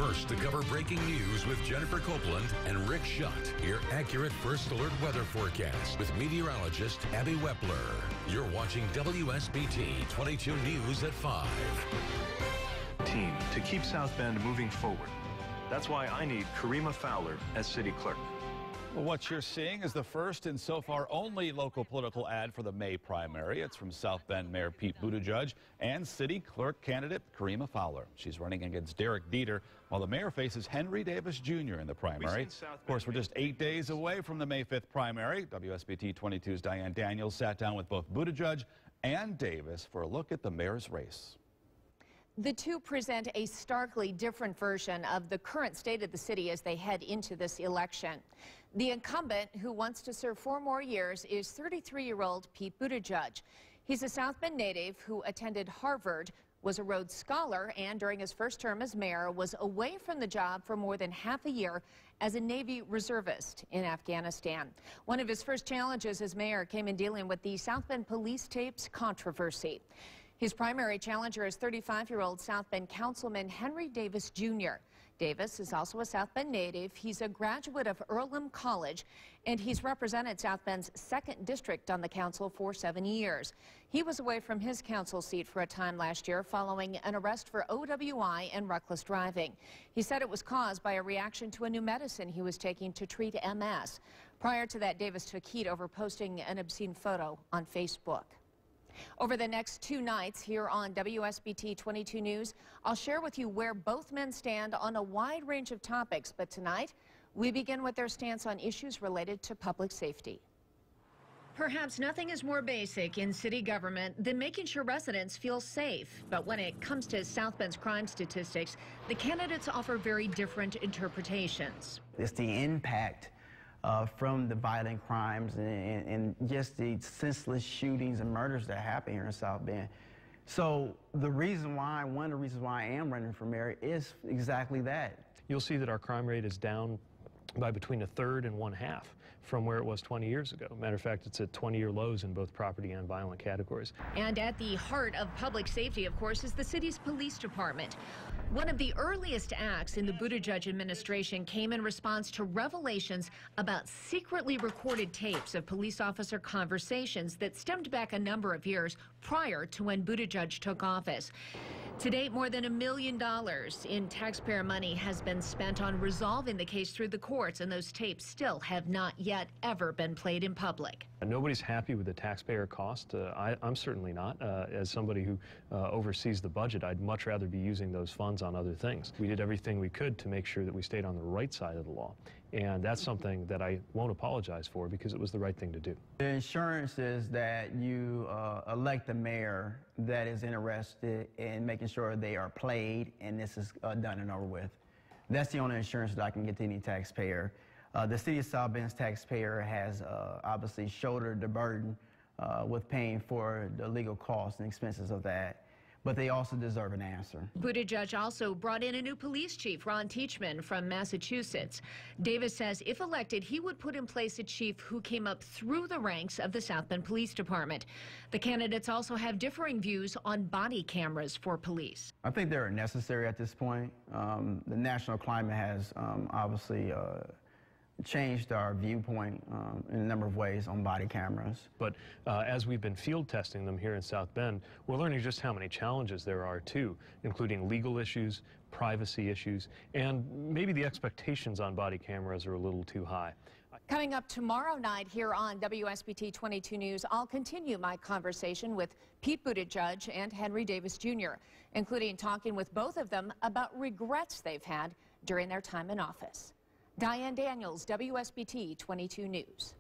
First to cover breaking news with Jennifer Copeland and Rick Schutt. Your accurate first alert weather forecast with meteorologist Abby Wepler. You're watching WSBT-22 News at 5. Team to keep South Bend moving forward. That's why I need Karima Fowler as city clerk. Well, what you're seeing is the first and so far only local political ad for the May primary. It's from South Bend Mayor Pete Buttigieg and city clerk candidate Karima Fowler. She's running against Derek Dieter while the mayor faces Henry Davis Jr. in the primary. Of course, we're just 8 days away from the May 5th primary. WSBT 22's Diane Daniels sat down with both Buttigieg and Davis for a look at the mayor's race. The two present a starkly different version of the current state of the city as they head into this election. The incumbent, who wants to serve 4 more years, is 33-year-old Pete Buttigieg. He's a South Bend native who attended Harvard, was a Rhodes Scholar, and during his first term as mayor was away from the job for more than half a year as a Navy reservist in Afghanistan. One of his first challenges as mayor came in dealing with the South Bend police tapes controversy. His primary challenger is 35-year-old South Bend Councilman Henry Davis Jr. Davis is also a South Bend native. He's a graduate of Earlham College, and he's represented South Bend's 2nd District on the council for 7 years. He was away from his council seat for a time last year following an arrest for OWI and reckless driving. He said it was caused by a reaction to a new medicine he was taking to treat MS. Prior to that, Davis took heat over posting an obscene photo on Facebook. Over the next 2 nights here on WSBT 22 News, I'll share with you where both men stand on a wide range of topics. But tonight, we begin with their stance on issues related to public safety. Perhaps nothing is more basic in city government than making sure residents feel safe. But when it comes to South Bend's crime statistics, the candidates offer very different interpretations. It's the impact from the violent crimes and just the senseless shootings and murders that happen here in South Bend. So one of the reasons why I am running for mayor is exactly that. You'll see that our crime rate is down by between 1/3 and 1/2 from where it was 20 years ago. Matter of fact, it's at 20-year lows in both property and violent categories. And at the heart of public safety, of course, is the city's police department. One of the earliest acts in the Buttigieg administration came in response to revelations about secretly recorded tapes of police officer conversations that stemmed back a number of years prior to when Buttigieg took office. To date, more than $1 million in taxpayer money has been spent on resolving the case through the courts, and those tapes still have not yet ever been played in public. Nobody's happy with the taxpayer cost. I'm certainly not. As somebody who oversees the budget, I'd much rather be using those funds on other things. We did everything we could to make sure that we stayed on the right side of the law, and that's something that I won't apologize for because it was the right thing to do. The insurance is that you elect a mayor that is interested in making sure they are played and this is done and over with. That's the only insurance that I can get to any taxpayer. The city of South Bend's taxpayer has obviously shouldered the burden with paying for the legal costs and expenses of that, but they also deserve an answer. Buttigieg also brought in a new police chief, Ron Teachman from Massachusetts. Davis says if elected, he would put in place a chief who came up through the ranks of the South Bend Police Department. The candidates also have differing views on body cameras for police. I think they're necessary at this point. The national climate has obviously changed our viewpoint in a number of ways on body cameras. But as we've been field testing them here in South Bend, we're learning just how many challenges there are too, including legal issues, privacy issues, and maybe the expectations on body cameras are a little too high. Coming up tomorrow night here on WSBT 22 News, I'll continue my conversation with Pete Buttigieg and Henry Davis Jr., including talking with both of them about regrets they've had during their time in office. Diane Daniels, WSBT 22 News.